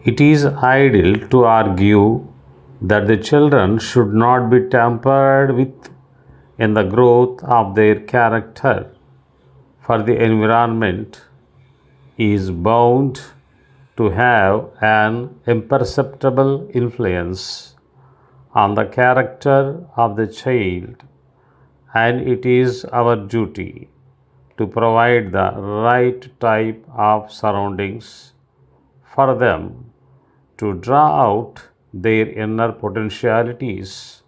It is idle to argue that the children should not be tampered with in the growth of their character, for the environment is bound to have an imperceptible influence on the character of the child, and it is our duty to provide the right type of surroundings for them to draw out their inner potentialities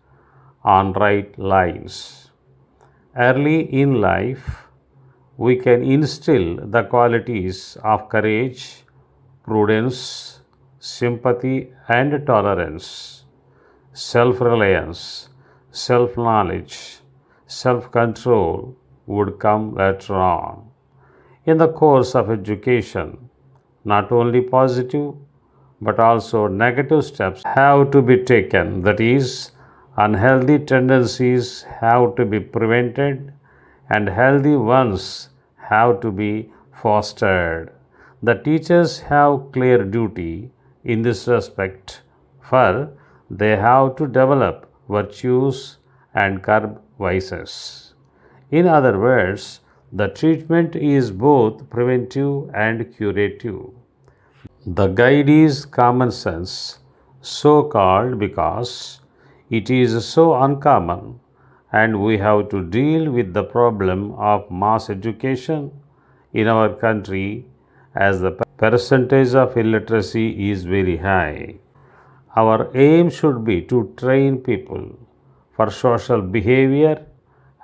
on right lines. Early in life, we can instill the qualities of courage, prudence, sympathy, and tolerance, self reliance, self knowledge, self control would come later on. In the course of education, not only positive but also negative steps have to be taken. That is, unhealthy tendencies have to be prevented and healthy ones have to be fostered. The teachers have clear duty in this respect, for they have to develop virtues and curb vices. In other words, the treatment is both preventive and curative. The guide is common sense, so called because it is so uncommon, and we have to deal with the problem of mass education in our country as the percentage of illiteracy is very high. Our aim should be to train people for social behavior,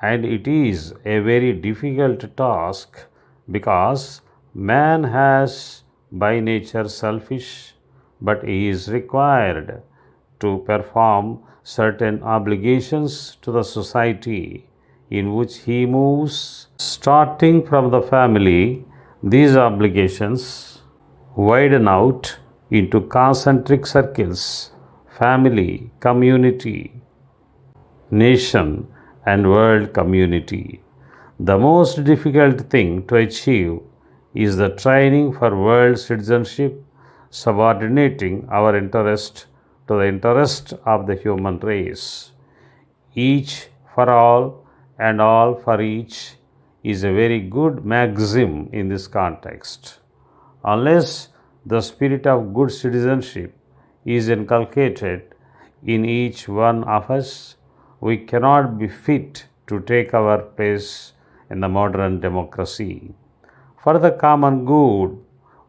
and it is a very difficult task because man has by nature selfish, but he is required to perform certain obligations to the society in which he moves. Starting from the family, these obligations widen out into concentric circles: family, community, nation, and world community. The most difficult thing to achieve is the training for world citizenship, subordinating our interest to the interest of the human race. Each for all and all for each is a very good maxim in this context. Unless the spirit of good citizenship is inculcated in each one of us, we cannot be fit to take our place in the modern democracy. For the common good,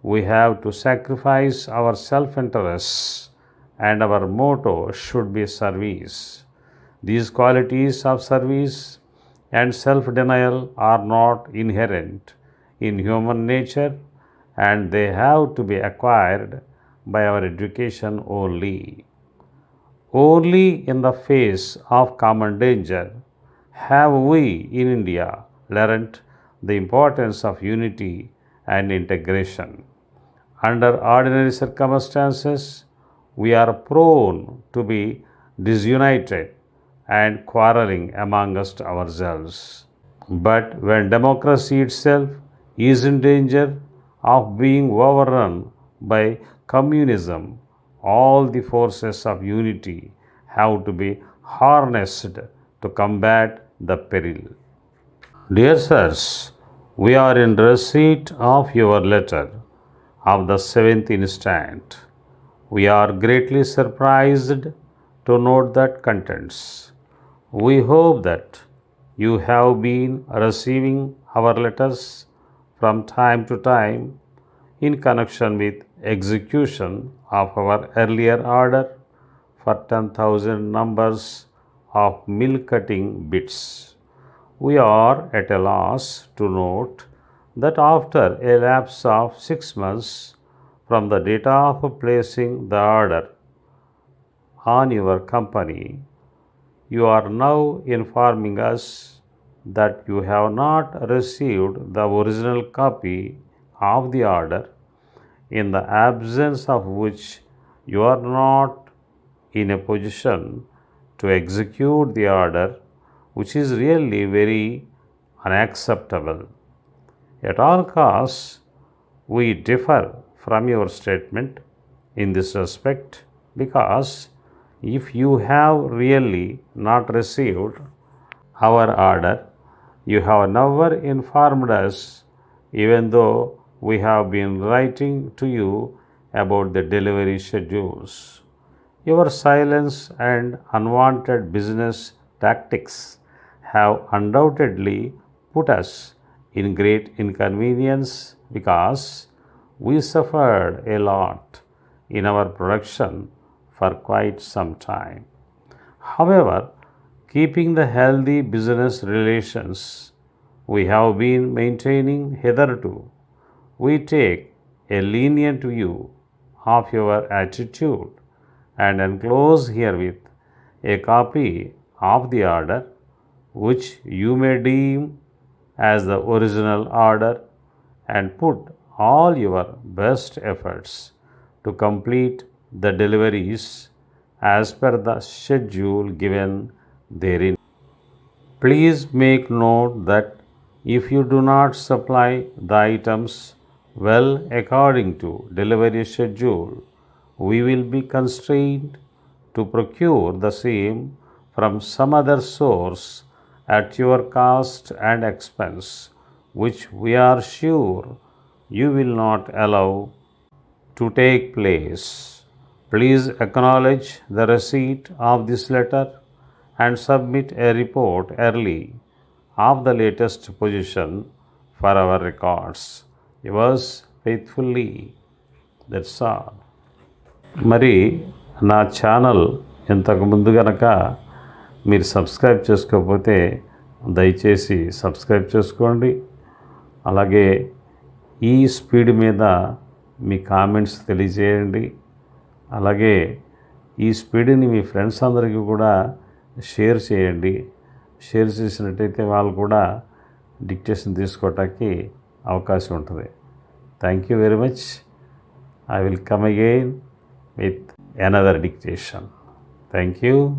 we have to sacrifice our self interests, and our motto should be service. These qualities of service and self denial are not inherent in human nature, and they have to be acquired by our education only. Only in the face of common danger have we in India learnt the importance of unity and integration. Under ordinary circumstances, we are prone to be disunited and quarreling amongst ourselves. But when democracy itself is in danger of being overrun by communism, all the forces of unity have to be harnessed to combat the peril. Dear sirs, we are in receipt of your letter of the 7th instant. We are greatly surprised to note that contents. We hope that you have been receiving our letters from time to time in connection with execution of our earlier order for 10,000 numbers of milk cutting bits. We are at a loss to note that after a lapse of 6 months from the date of placing the order on your company, you are now informing us that you have not received the original copy of the order, in the absence of which you are not in a position to execute the order, which is really very unacceptable. At all costs, we differ from your statement in this respect, because if you have really not received our order, you have never informed us, even though we have been writing to you about the delivery schedules. Your silence and unwanted business tactics have undoubtedly put us in great inconvenience, because we suffered a lot in our production for quite some time. However, keeping the healthy business relations we have been maintaining hitherto, we take a lenient view of your attitude and enclose herewith a copy of the order, which you may deem as the original order, and put all your best efforts to complete the deliveries as per the schedule given therein. Please make note that if you do not supply the items well according to delivery schedule, we will be constrained to procure the same from some other source at your cost and expense, which we are sure you will not allow to take place. Please acknowledge the receipt of this letter and submit a report early of the latest position for our records. Yours faithfully. That's all. మరి నా channel ఇంతకుముందు గనక మీరు subscribe చేసుకోకపోతే దయచేసి subscribe చేసుకోండి. అలాగే ఈ స్పీడ్ మీద మీ కామెంట్స్ తెలియజేయండి. అలాగే ఈ స్పీడ్ని మీ ఫ్రెండ్స్ అందరికీ కూడా షేర్ చేయండి. షేర్ చేసినట్టయితే వాళ్ళు కూడా డిక్టేషన్ తీసుకోవటానికి అవకాశం ఉంటుంది. Thank you very much. I will come again with another dictation. Thank you.